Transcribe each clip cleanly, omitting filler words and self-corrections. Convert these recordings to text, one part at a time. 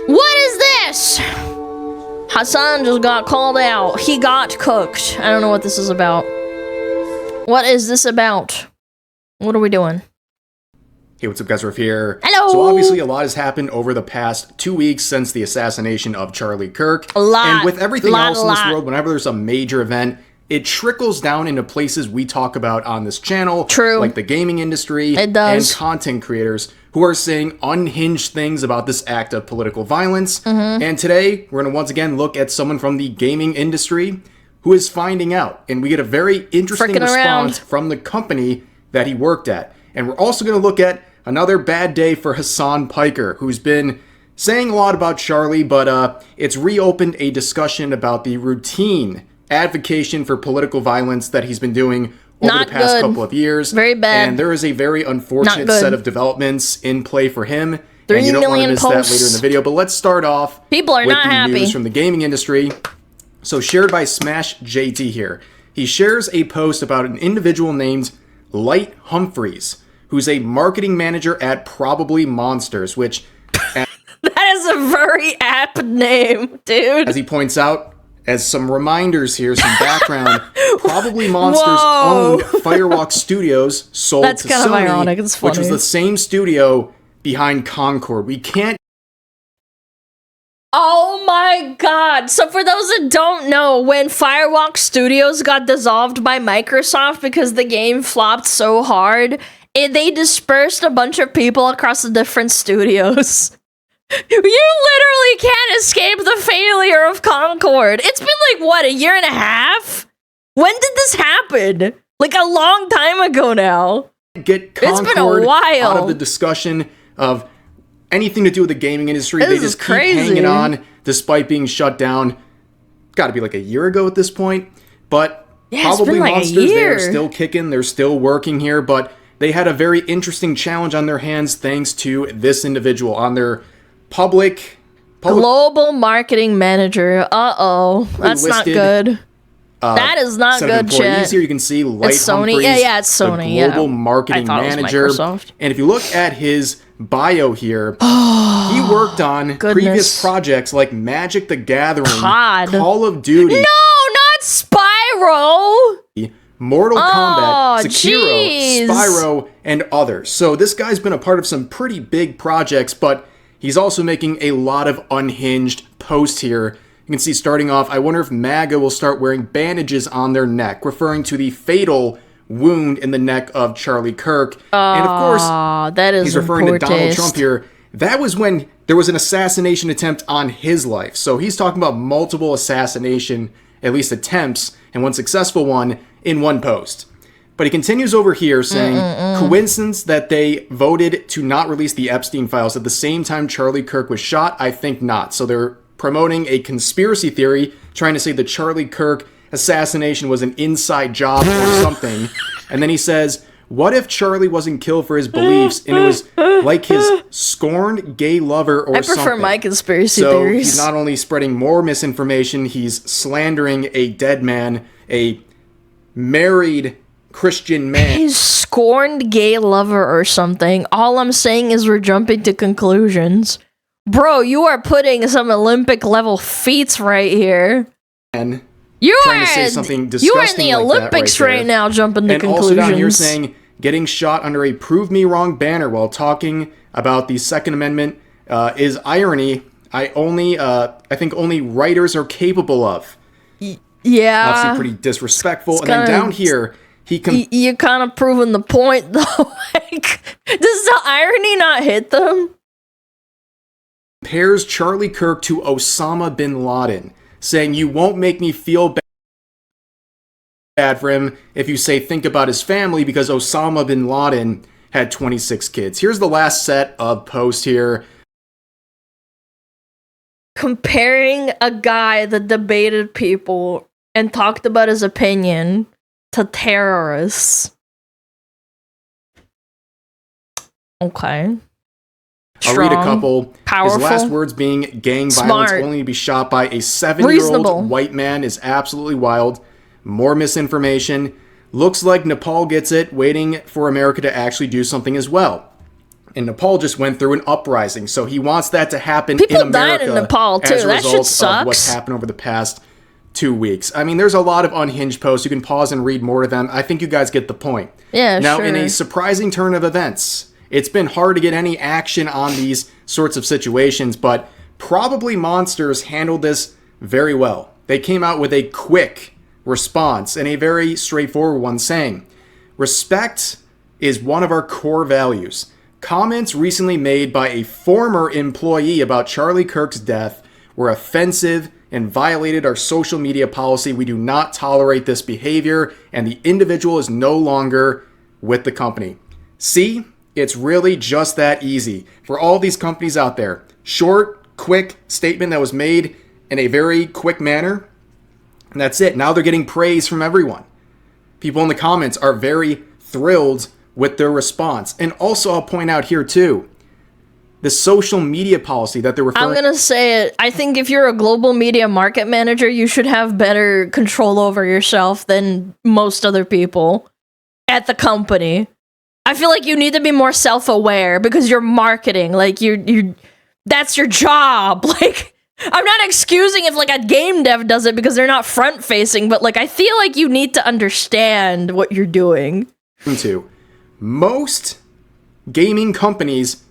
What is this? Hasan just got called out. He got cooked. I don't know what this is about. What is this about? What are we doing? Hey, what's up, guys? Riff here. Hello! So obviously a lot has happened over the past 2 weeks since the assassination of Charlie Kirk. A lot. And with everything else in this world, whenever there's a major event, it trickles down into places we talk about on this channel. True. Like the gaming industry. It does. And content creators who are saying unhinged things about this act of political violence. Mm-hmm. And today, we're going to once again look at someone from the gaming industry who is finding out. And we get a very interesting response from the company that he worked at. And we're also going to look at another bad day for Hasan Piker, who's been saying a lot about Charlie, but it's reopened a discussion about the routine advocacy for political violence that he's been doing over the past couple of years. Very bad. And there is a very unfortunate set of developments in play for him. 3 and you don't want to million miss posts. that later in the video. But let's start off People are with not the happy. news from the gaming industry. So shared by Smash JT here. He shares a post about an individual named Light Humphreys, who's a marketing manager at Probably Monsters, which... That is a very apt name, dude. As he points out, as some reminders here, some background, Probably Monsters owned Firewalk Studios, sold That's to kind of Sony, ironic. It's funny. which was the same studio behind Concord. We can't... Oh my god. So for those that don't know, when Firewalk Studios got dissolved by Microsoft because the game flopped so hard, they dispersed a bunch of people across the different studios. You literally can't escape the failure of Concord. It's been like, what, a year and a half? When did this happen? Like a long time ago now. Get Concord It's been a while. out of the discussion of anything to do with the gaming industry. This They is just keep crazy. hanging on despite being shut down. Got to be like a year ago at this point. But Yeah, it's Probably been like a Monsters, they're year. still kicking. They're still working here. But they had a very interesting challenge on their hands thanks to this individual on their public Global marketing manager. Uh-oh. That's not listed, good. That is not set of good employees shit. here. You can see Light It's Sony. Humphreys, Yeah, it's Sony. the global Yeah. marketing I thought it was manager. Microsoft. And if you look at his bio here, he worked on previous projects like Magic the Gathering, God. Call of Duty, No, not Spyro. Mortal Kombat, Sekiro, jeez. Spyro, and others. So this guy's been a part of some pretty big projects, but he's also making a lot of unhinged posts here. You can see starting off, I wonder if MAGA will start wearing bandages on their neck, referring to the fatal wound in the neck of Charlie Kirk. And of course, that is he's referring poor to Donald taste. Trump here. That was when there was an assassination attempt on his life. So he's talking about multiple assassination, at least attempts, and one successful one in one post. But he continues over here saying, coincidence that they voted to not release the Epstein files at the same time Charlie Kirk was shot? I think not. So they're promoting a conspiracy theory, trying to say the Charlie Kirk assassination was an inside job or something. And then he says, what if Charlie wasn't killed for his beliefs and it was like his scorned gay lover or something? I prefer my conspiracy So theories. he's not only spreading more misinformation, he's slandering a dead man, a married Christian man. His scorned gay lover or something. All I'm saying is we're jumping to conclusions. Bro, you are putting some Olympic level feats right here. And You trying are to say something you are in disgusting the like that Olympics right there. right now, jumping to And conclusions. also down here saying, getting shot under a prove me wrong banner while talking about the Second Amendment is irony. I think only writers are capable of. Yeah. Obviously pretty disrespectful. And kinda- then down here, You're kind of proving the point, though. Like, does the irony not hit them? compares Charlie Kirk to Osama bin Laden, saying, you won't make me feel bad for him if you say think about his family because Osama bin Laden had 26 kids. Here's the last set of posts here. Comparing a guy that debated people and talked about his opinion to terrorists. Okay. I'll read a Strong. couple. Powerful. His last words being gang Smart. violence only to be shot by a 7-year-old Reasonable. white man is absolutely wild. More misinformation. Looks like Nepal gets it, waiting for America to actually do something as well. And Nepal just went through an uprising, so he wants that to happen in America. People died in Nepal, too. That shit sucks. Of what's happened over the past 2 weeks. I mean, there's a lot of unhinged posts. You can pause and read more of them. I think you guys get the point. Yeah, now, sure. In a surprising turn of events, it's been hard to get any action on these sorts of situations, but probably Monsters handled this very well. They came out with a quick response and a very straightforward one saying, "Respect is one of our core values. Comments recently made by a former employee about Charlie Kirk's death were offensive and violated our social media policy. We do not tolerate this behavior, and the individual is no longer with the company." See, it's really just that easy. For all these companies out there, short, quick statement that was made in a very quick manner, and that's it. Now they're getting praise from everyone. People in the comments are very thrilled with their response. And also, I'll point out here too, the social media policy that they're referring. I'm gonna say it. I think if you're a global media market manager, you should have better control over yourself than most other people at the company. I feel like you need to be more self-aware because you're marketing. Like you that's your job. Like, I'm not excusing if like a game dev does it because they're not front facing, but like I feel like you need to understand what you're doing. Most gaming companies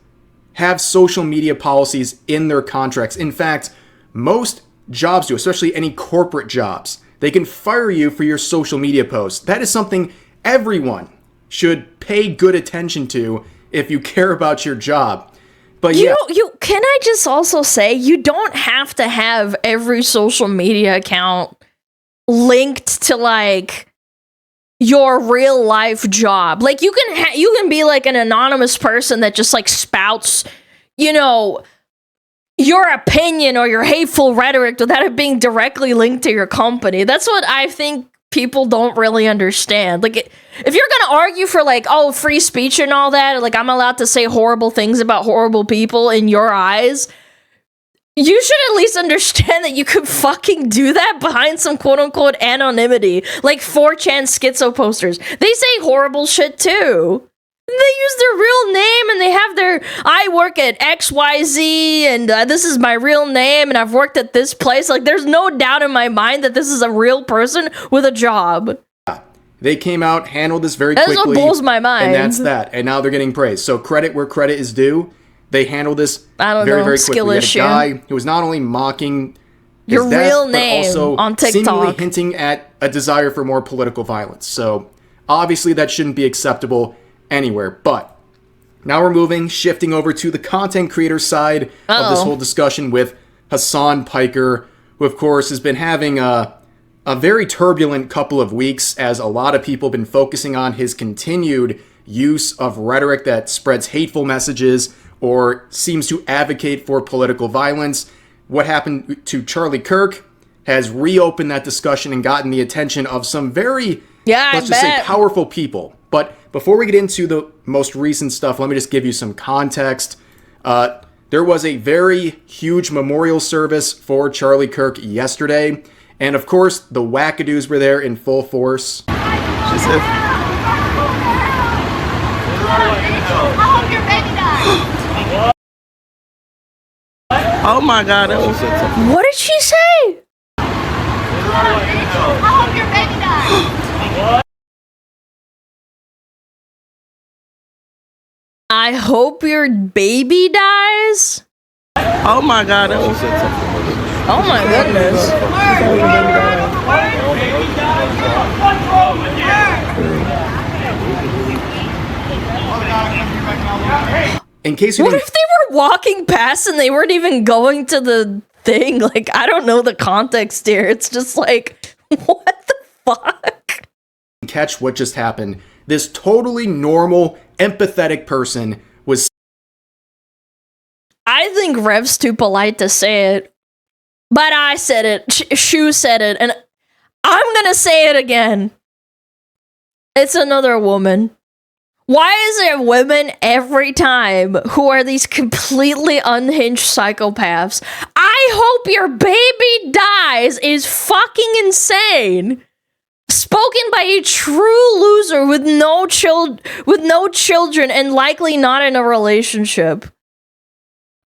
have social media policies in their contracts. In fact, most jobs do, especially any corporate jobs. They can fire you for your social media posts. That is something everyone should pay good attention to if you care about your job. But you can I just also say, you don't have to have every social media account linked to like your real life job. Like you can be like an anonymous person that just like spouts, you know, your opinion or your hateful rhetoric without it being directly linked to your company. That's what I think people don't really understand. Like, if you're gonna argue for like, oh, free speech and all that, like I'm allowed to say horrible things about horrible people in your eyes, you should at least understand that you could fucking do that behind some quote-unquote anonymity. Like 4chan schizo posters. They say horrible shit too. They use their real name and they have their, I work at XYZ and this is my real name and I've worked at this place. Like, there's no doubt in my mind that this is a real person with a job. They came out, handled this very quickly. That's what blows my mind. And that's that. And now they're getting praise. So credit where credit is due. They handled this very quickly. Skill We had issue. a guy who was not only mocking your his death, real name but also on TikTok, seemingly hinting at a desire for more political violence. So obviously that shouldn't be acceptable anywhere. But now we're shifting over to the content creator side of this whole discussion with Hasan Piker, who of course has been having a very turbulent couple of weeks as a lot of people have been focusing on his continued use of rhetoric that spreads hateful messages or seems to advocate for political violence. What happened to Charlie Kirk has reopened that discussion and gotten the attention of some very, let's just say, powerful people. But before we get into the most recent stuff, let me just give you some context. There was a very huge memorial service for Charlie Kirk yesterday. And of course, the wackadoos were there in full force. She said, I hope your baby dies. Oh my God. What did she say? I hope your baby dies. I hope your baby dies? Oh my God. Oh my goodness. In case you What if they were walking past and they weren't even going to the thing? Like, I don't know the context here. It's just like, what the fuck? Catch what just happened. This totally normal, empathetic person was... I think Rev's too polite to say it. But I said it. Shu said it. And I'm gonna say it again. It's another woman. Why is there women every time who are these completely unhinged psychopaths? I hope your baby dies is fucking insane. Spoken by a true loser with no children and likely not in a relationship.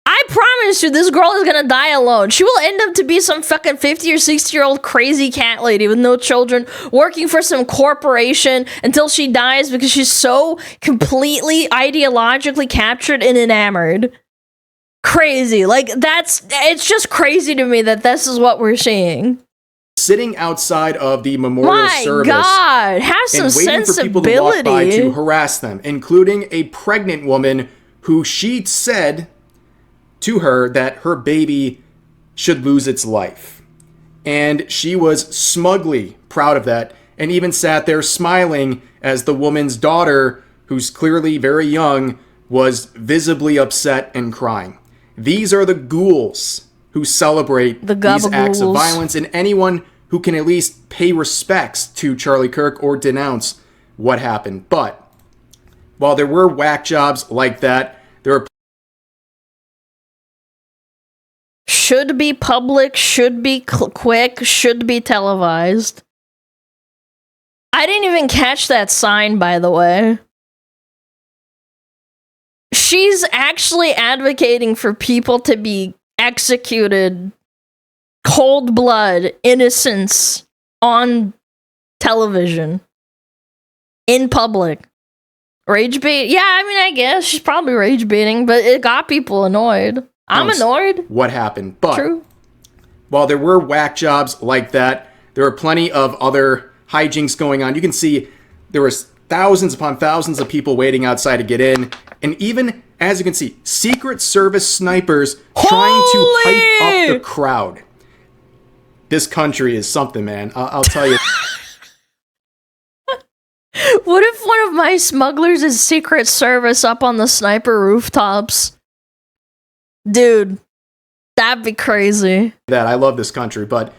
I promise you, this girl is gonna die alone. She will end up to be some fucking 50 or 60-year-old crazy cat lady with no children, working for some corporation until she dies because she's so completely ideologically captured and enamored. Crazy. Like, it's just crazy to me that this is what we're seeing. Sitting outside of the memorial service. My God, have some and waiting for people to walk by to harass them, including a pregnant woman who she said to her that her baby should lose its life. And she was smugly proud of that and even sat there smiling as the woman's daughter, who's clearly very young, was visibly upset and crying. These are the ghouls who celebrate these acts of violence, and anyone who can at least pay respects to Charlie Kirk or denounce what happened. But while there were whack jobs like that, there are should be public, should be quick, should be televised. I didn't even catch that sign, by the way. She's actually advocating for people to be executed, cold blood, innocence, on television, in public. Rage bait? Yeah, I mean, I guess she's probably rage baiting, but it got people annoyed. I'm annoyed. What happened? But true. While there were whack jobs like that, there were plenty of other hijinks going on. You can see there was thousands upon thousands of people waiting outside to get in. And even, as you can see, Secret Service snipers trying to hype up the crowd. This country is something, man. I'll tell you. What if one of my smugglers is Secret Service up on the sniper rooftops? Dude, that'd be crazy. I love this country, but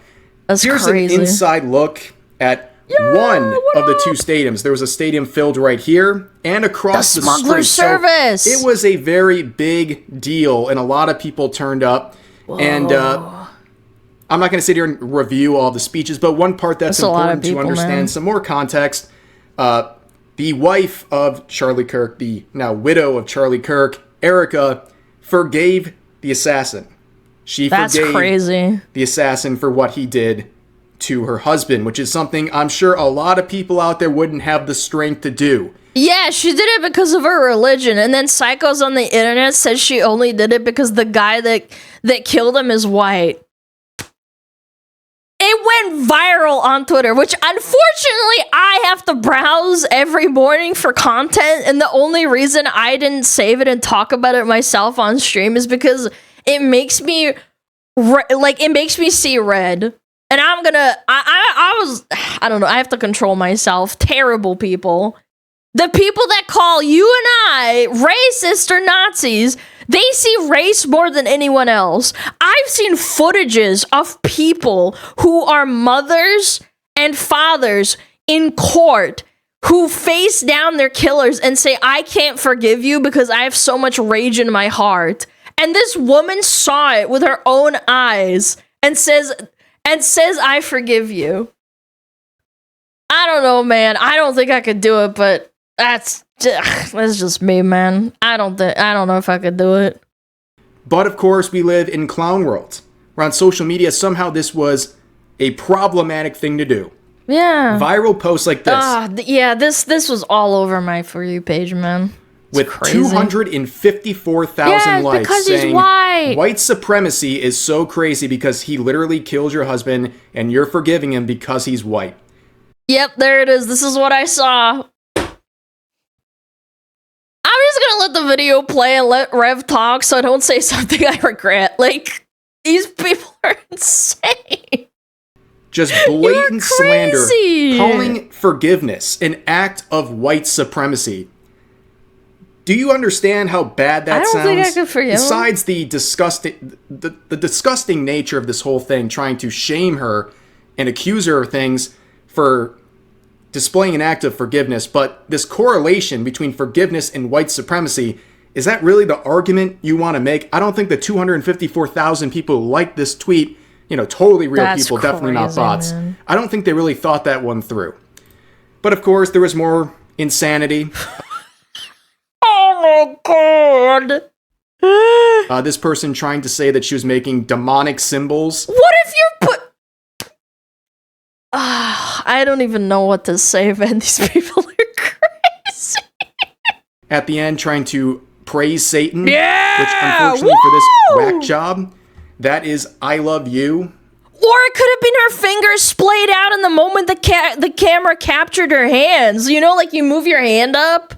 that's here's crazy. An inside look at one of the two stadiums. There was a stadium filled right here and across the smuggler street. service. So it was a very big deal, and a lot of people turned up. Whoa. And I'm not going to sit here and review all the speeches, but one part that's important people, to understand, man. Some more context. The wife of Charlie Kirk, the now widow of Charlie Kirk, Erica, forgave the assassin. She forgave the assassin for what he did to her husband, which is something I'm sure a lot of people out there wouldn't have the strength to do. Yeah, she did it because of her religion, and then psychos on the internet says she only did it because the guy that killed him is white. It went viral on Twitter, which unfortunately I have to browse every morning for content, and the only reason I didn't save it and talk about it myself on stream is because it makes me see red. And I'm gonna I don't know, I have to control myself. Terrible people. The people that call you and I racist or Nazis, they see race more than anyone else. I've seen footages of people who are mothers and fathers in court who face down their killers and say, I can't forgive you because I have so much rage in my heart. And this woman saw it with her own eyes and says, I forgive you. I don't know, man. I don't think I could do it, but that's just me, man. I don't know if I could do it. But of course, we live in clown world. Where on social media, somehow this was a problematic thing to do. Yeah. Viral posts like this. Yeah, this was all over my For You page, man. It's with crazy. 254,000 likes because saying he's white supremacy is so crazy because he literally killed your husband and you're forgiving him because he's white. Yep, there it is. This is what I saw. I'm just gonna let the video play and let Rev talk so I don't say something I regret. Like, these people are insane. Just blatant slander, calling forgiveness an act of white supremacy. Do you understand how bad that sounds? I don't think I could forgive him. Besides the disgusting nature of this whole thing, trying to shame her and accuse her of things for displaying an act of forgiveness, but this correlation between forgiveness and white supremacy, is that really the argument you want to make? I don't think the 254,000 people who liked this tweet totally real That's people, definitely not crazy, bots. man. I don't think they really thought that one through. But of course, there was more insanity. Oh my god. This person trying to say that she was making demonic symbols. What if you're I don't even know what to say, man. These people are crazy. At the end, trying to praise Satan. Yeah! Which, unfortunately for this Woo! whack job, that is I love you. Or it could have been her fingers splayed out in the moment the camera captured her hands. Like you move your hand up.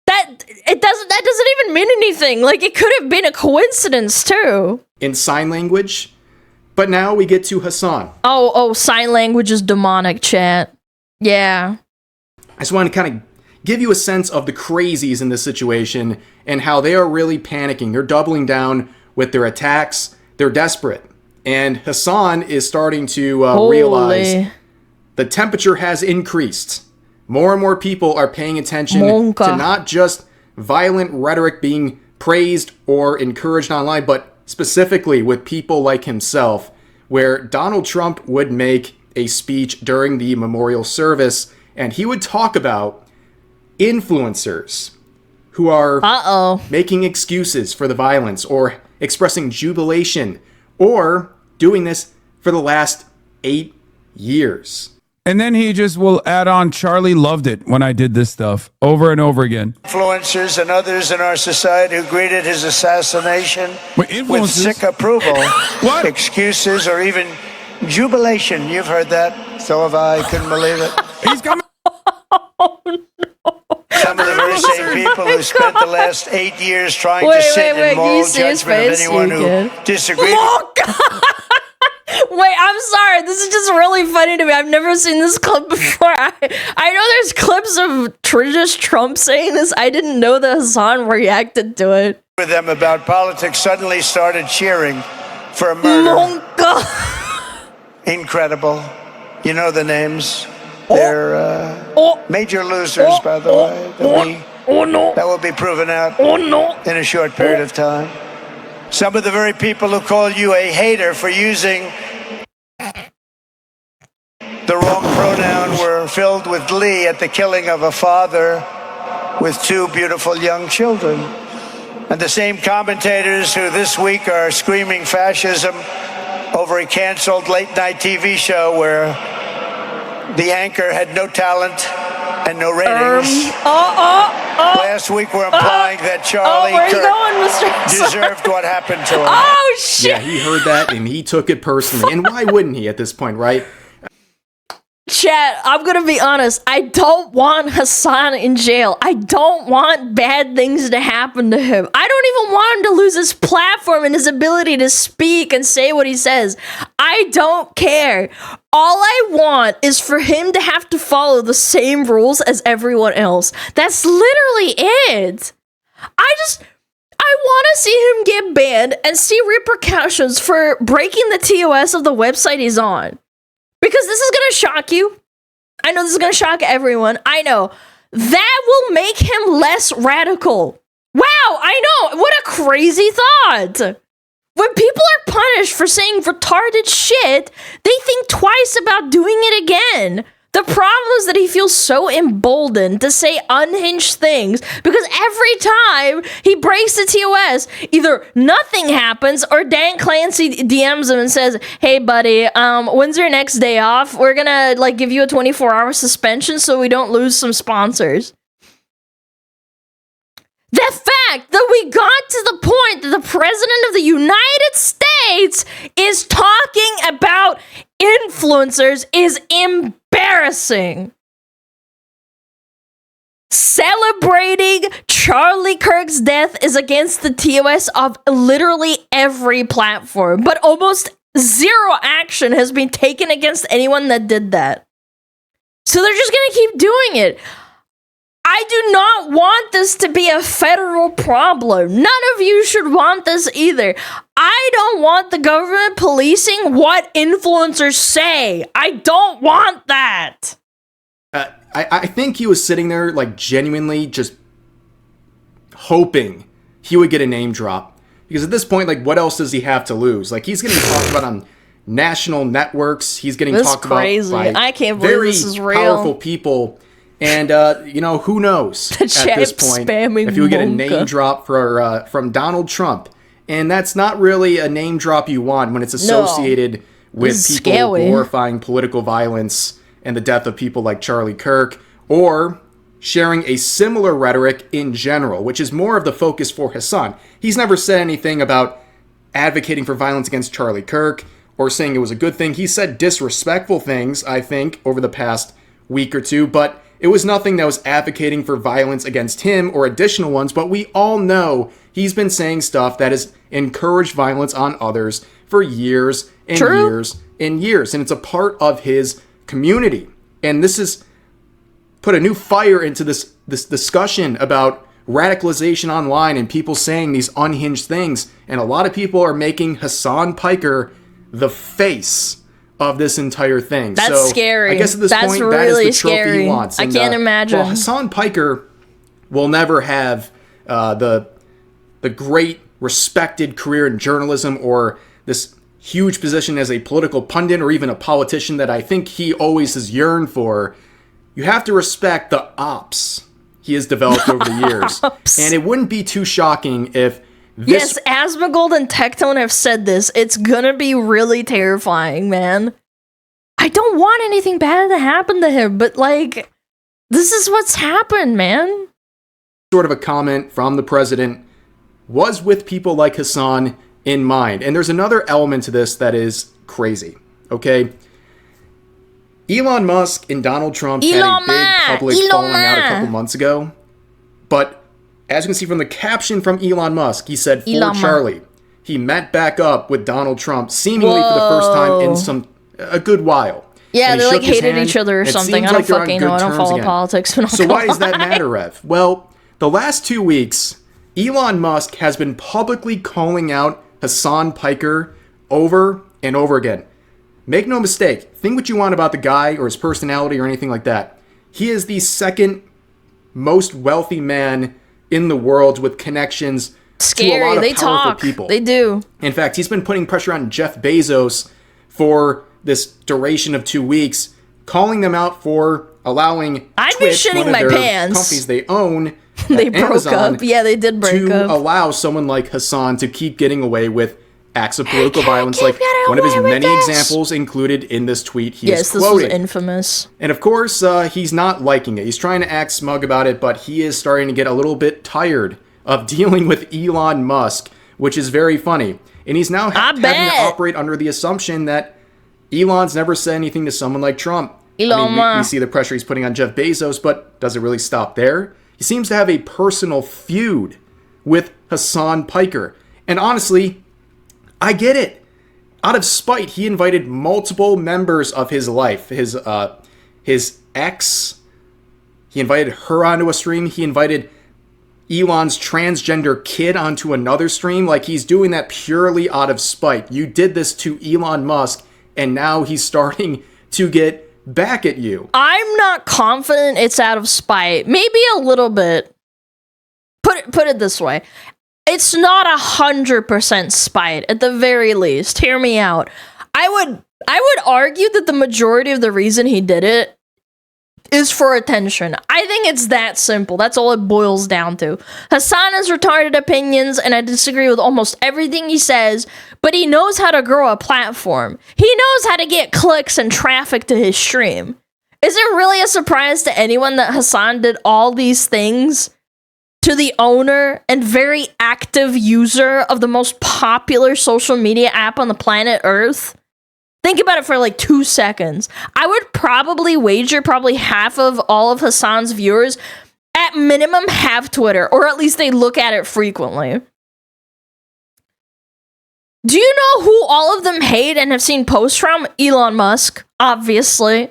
That doesn't even mean anything. Like, it could have been a coincidence too. In sign language. But now we get to Hasan. Oh, sign language is demonic, chat. Yeah. I just want to kind of give you a sense of the crazies in this situation and how they are really panicking. They're doubling down with their attacks. They're desperate. And Hasan is starting to realize the temperature has increased. More and more people are paying attention to not just violent rhetoric being praised or encouraged online, but specifically with people like himself, where Donald Trump would make a speech during the memorial service, and he would talk about influencers who are making excuses for the violence or expressing jubilation or doing this for the last 8 years. And then he just will add on, Charlie loved it when I did this stuff over and over again. Influencers and others in our society who greeted his assassination with sick approval, What? excuses, or even jubilation. You've heard that. So have I. Couldn't believe it. He's coming. Some of the very same people who spent the last 8 years trying to sit in moral judgment of anyone who disagreed. Wait, I'm sorry. This is just really funny to me. I've never seen this clip before. I know there's clips of just Trump saying this. I didn't know that Hasan reacted to it. With them about politics suddenly started cheering for a murder. Incredible. You know the names. They're major losers, by the way. That will be proven out in a short period of time. Some of the very people who call you a hater for using the wrong pronoun were filled with glee at the killing of a father with 2 beautiful young children. And the same commentators who this week are screaming fascism over a canceled late-night TV show where the anchor had no talent and no ratings. Last week we're implying that Charlie Kirk deserved what happened to him. Oh, shit! Yeah, he heard that and he took it personally. And why wouldn't he at this point, right? Chat, I'm gonna be honest. I don't want Hasan in jail. I don't want bad things to happen to him. I don't even want him to lose his platform and his ability to speak and say what he says. I don't care. All I want is for him to have to follow the same rules as everyone else. That's literally it. I want to see him get banned and see repercussions for breaking the TOS of the website he's on. Because this is going to shock you. I know this is going to shock everyone. I know. That will make him less radical. Wow, I know. What a crazy thought. When people are punished for saying retarded shit, they think twice about doing it again. The problem is that he feels so emboldened to say unhinged things because every time he breaks the TOS, either nothing happens or Dan Clancy DMs him and says, "Hey buddy, when's your next day off? We're gonna give you a 24-hour suspension so we don't lose some sponsors." The fact that we got to the point that the president of the United States is talking about influencers is embarrassing. Celebrating Charlie Kirk's death is against the TOS of literally every platform, but almost zero action has been taken against anyone that did that. So they're just gonna keep doing it. I do not want this to be a federal problem. None of you should want this either. I don't want the government policing what influencers say. I don't want that. I think he was sitting there, genuinely just hoping he would get a name drop. Because at this point, like, what else does he have to lose? Like, he's getting talked about on national networks. He's getting talked crazy. about by I can't believe very this is real. powerful people. And, who knows at this point if you get a name drop from Donald Trump. And that's not really a name drop you want when it's associated with people glorifying political violence and the death of people like Charlie Kirk, or sharing a similar rhetoric in general, which is more of the focus for Hasan. He's never said anything about advocating for violence against Charlie Kirk or saying it was a good thing. He said disrespectful things, I think, over the past week or two, but it was nothing that was advocating for violence against him or additional ones. But we all know he's been saying stuff that has encouraged violence on others for years and years and years. And it's a part of his community. And this has put a new fire into this discussion about radicalization online and people saying these unhinged things. And a lot of people are making Hasan Piker the face of this entire thing. That's scary. I guess at this point, really that is the trophy scary. he wants. And, I can't imagine. Well, Hasan Piker will never have the great, respected career in journalism or this huge position as a political pundit or even a politician that I think he always has yearned for. You have to respect the ops he has developed over the years. And it wouldn't be too shocking if this... Yes, Asmongold and Tectone have said this. It's gonna be really terrifying, man. I don't want anything bad to happen to him, but, like, this is what's happened, man. Sort of a comment from the president was with people like Hasan in mind. And there's another element to this that is crazy, okay? Elon Musk and Donald Trump had a big public falling out a couple months ago. But as you can see from the caption from Elon Musk, he said, "For Charlie." He met back up with Donald Trump seemingly for the first time in a good while. Yeah, they like hated each other or something. I don't fucking know. I don't follow politics. So why does that matter, Rev? Well, the last 2 weeks, Elon Musk has been publicly calling out Hasan Piker over and over again. Make no mistake, think what you want about the guy or his personality or anything like that. He is the second most wealthy man in the world with connections to a lot of powerful people. They do. In fact, he's been putting pressure on Jeff Bezos for this duration of 2 weeks, calling them out for allowing Twitch, one of their companies they own, they broke Amazon, up. Yeah, they did break up. To allow someone like Hasan to keep getting away with acts of political violence, like one of his many examples included in this tweet he is quoting. This was infamous. And of course, he's not liking it. He's trying to act smug about it, but he is starting to get a little bit tired of dealing with Elon Musk, which is very funny. And he's now having to operate under the assumption that Elon's never said anything to someone like Trump. We see the pressure he's putting on Jeff Bezos, but does it really stop there? He seems to have a personal feud with Hasan Piker. And honestly, I get it. Out of spite, he invited multiple members of his life. His ex, he invited her onto a stream. He invited Elon's transgender kid onto another stream. Like, he's doing that purely out of spite. You did this to Elon Musk, and now he's starting to get back at you. I'm not confident it's out of spite. Maybe a little bit. Put it this way. It's not 100% spite, at the very least. Hear me out. I would argue that the majority of the reason he did it is for attention. I think it's that simple. That's all it boils down to. Hasan has retarded opinions, and I disagree with almost everything he says, but he knows how to grow a platform. He knows how to get clicks and traffic to his stream. Is it really a surprise to anyone that Hasan did all these things to the owner and very active user of the most popular social media app on the planet Earth? Think about it for like 2 seconds. I would probably wager half of all of Hasan's viewers at minimum have Twitter, or at least they look at it frequently. Do you know who all of them hate and have seen posts from? Elon Musk, obviously.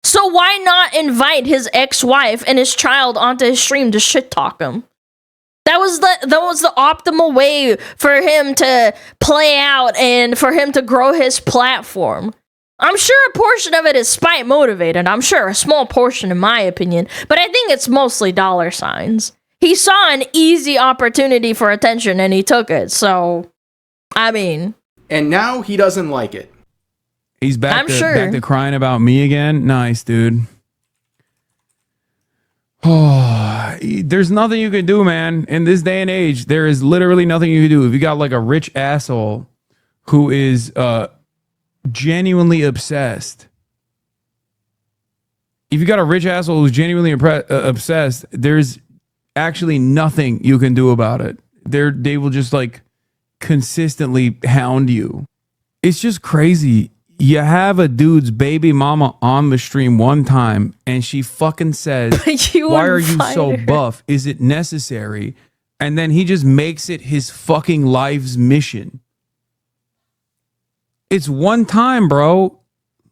So why not invite his ex-wife and his child onto his stream to shit talk him? That was the optimal way for him to play out and for him to grow his platform. I'm sure a portion of it is spite motivated. I'm sure a small portion, in my opinion, but I think it's mostly dollar signs. he saw an easy opportunity for attention and he took it. So, I mean. And now he doesn't like it. He's back I'm to crying about me again. Nice, dude. Oh, there's nothing you can do, man. In this day and age, there is literally nothing you can do. If you got like a rich asshole who is genuinely obsessed. If you got a rich asshole who's genuinely obsessed, there's actually nothing you can do about it. They will just like consistently hound you. It's just crazy. You have a dude's baby mama on the stream one time and she fucking says, why are you so buff? Is it necessary? And then he just makes it his fucking life's mission. It's one time, bro.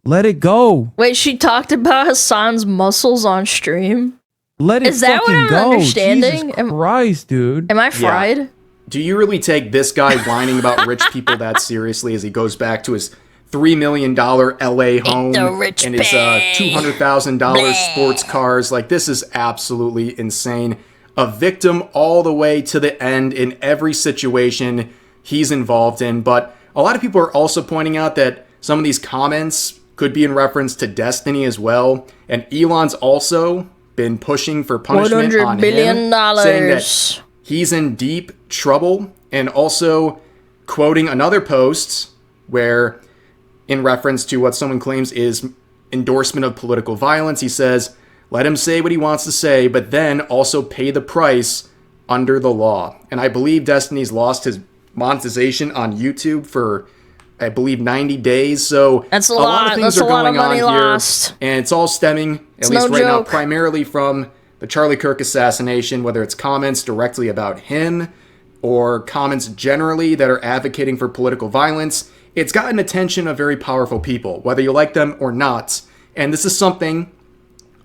Let it go. Wait, she talked about Hasan's muscles on stream? Let it Is that fucking what I'm go. understanding? Jesus Christ, dude. Am I fried? Yeah. Do you really take this guy whining about rich people that seriously as he goes back to his $3 million LA home and his $200,000 sports cars? Like, this is absolutely insane. A victim all the way to the end in every situation he's involved in. But a lot of people are also pointing out that some of these comments could be in reference to Destiny as well. And Elon's also been pushing for punishment on $100 billion. him, saying that he's in deep trouble, and also quoting another post where, in reference to what someone claims is endorsement of political violence, he says, let him say what he wants to say, but then also pay the price under the law. And I believe Destiny's lost his monetization on YouTube for, I believe, 90 days. So that's a lot of things that's are a lot going of money on here, lost. and it's all stemming, at least right now, primarily from the Charlie Kirk assassination, whether it's comments directly about him or comments generally that are advocating for political violence. It's gotten attention of very powerful people, whether you like them or not. And this is something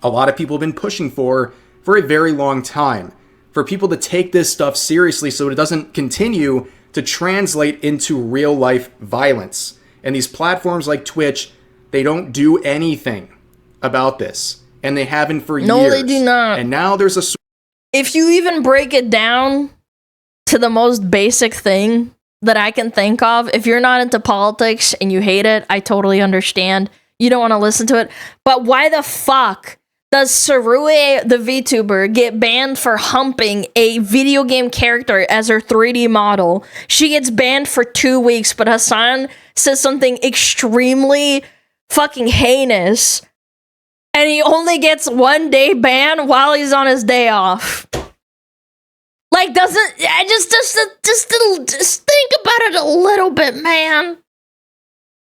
a lot of people have been pushing for a very long time. For people to take this stuff seriously so it doesn't continue to translate into real life violence. And these platforms like Twitch, they don't do anything about this. And they haven't for years. No, they do not. And now there's a... If you even break it down to the most basic thing that I can think of, if you're not into politics and you hate it, I totally understand. You don't want to listen to it. But why the fuck does Sarue, the VTuber, get banned for humping a video game character as her 3D model? She gets banned for 2 weeks, but Hasan says something extremely fucking heinous, and he only gets 1 day ban while he's on his day off. Like, just think about it a little bit, man.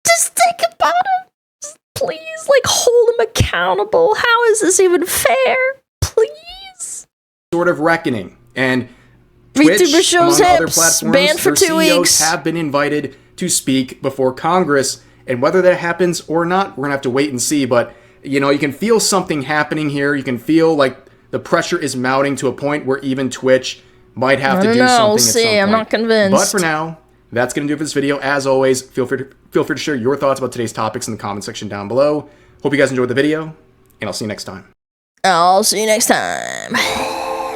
Just think about it. Just please, like, hold him accountable. How is this even fair? Please. Sort of reckoning. And Twitch, VTuber shows among other hips, platforms, banned for their 2 CEOs weeks. have been invited to speak before Congress. And whether that happens or not, we're going to have to wait and see. But, you know, you can feel something happening here. You can feel like the pressure is mounting to a point where even Twitch might have to do something we'll at see. some point. I'm not convinced. But for now, that's going to do it for this video. As always, feel free to share your thoughts about today's topics in the comment section down below. Hope you guys enjoyed the video, and I'll see you next time. I'll see you next time.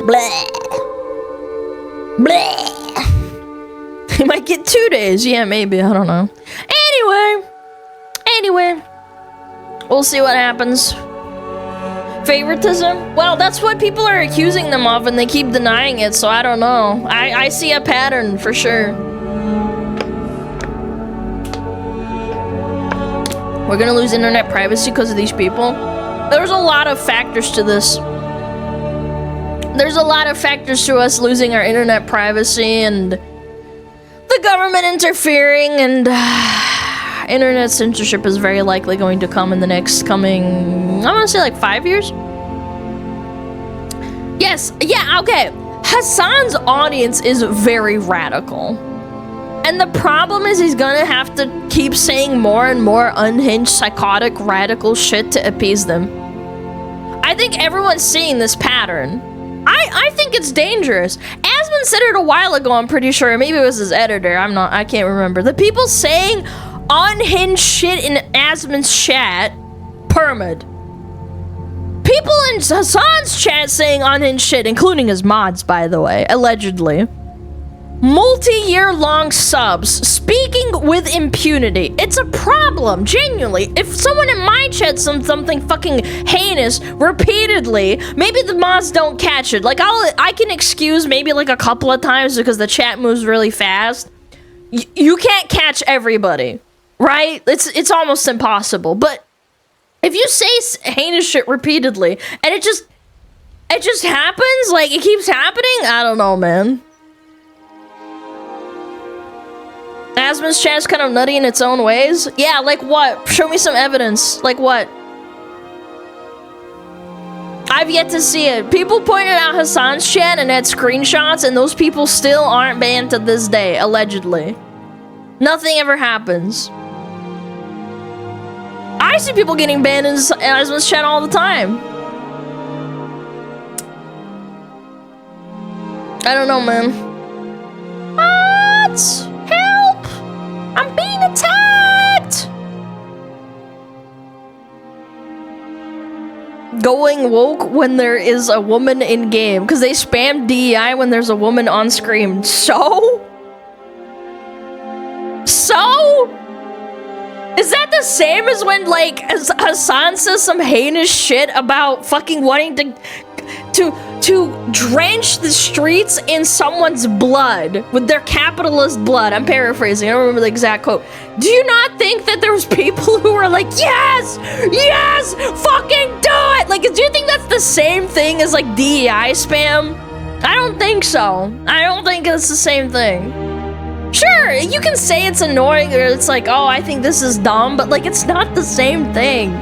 Blah. Blah. He might get 2 days. Yeah, maybe. I don't know. Anyway. We'll see what happens. Favoritism? Well, that's what people are accusing them of, and they keep denying it, so I don't know. I see a pattern, for sure. We're gonna lose internet privacy because of these people. There's a lot of factors to this. There's a lot of factors to us losing our internet privacy, and the government interfering, and internet censorship is very likely going to come in the next I want to say like 5 years. Yes, yeah, okay. Hasan's audience is very radical. And the problem is he's gonna have to keep saying more and more unhinged, psychotic, radical shit to appease them. I think everyone's seeing this pattern. I think it's dangerous. Asmund said it a while ago, I'm pretty sure. Maybe it was his editor. I can't remember. The people saying unhinged shit in Asmund's chat, permad. People in Hasan's chat saying unhinged shit, including his mods, by the way, allegedly. Multi-year long subs, speaking with impunity. It's a problem, genuinely. If someone in my chat says something fucking heinous repeatedly, maybe the mods don't catch it. Like, I can excuse maybe like a couple of times because the chat moves really fast. You can't catch everybody, right? It's almost impossible. But if you say heinous shit repeatedly and it just happens, like it keeps happening, I don't know, man. Asmon's chat's kind of nutty in its own ways. Yeah, like what? Show me some evidence. Like what? I've yet to see it. People pointed out Hasan's chat and had screenshots, and those people still aren't banned to this day, allegedly. Nothing ever happens. I see people getting banned in Asmon's chat all the time. I don't know, man. What? Help! I'm being attacked! Going woke when there is a woman in game, because they spam DEI when there's a woman on screen. So? Is that the same as when, like, Hasan says some heinous shit about fucking wanting to drench the streets in someone's blood with their capitalist blood? I'm paraphrasing. I don't remember the exact quote. Do you not think that there was people who were like, yes, yes, fucking do it? Like, do you think that's the same thing as like DEI spam? I don't think so. I don't think it's the same thing. Sure, you can say it's annoying or it's like, oh, I think this is dumb, but like, it's not the same thing.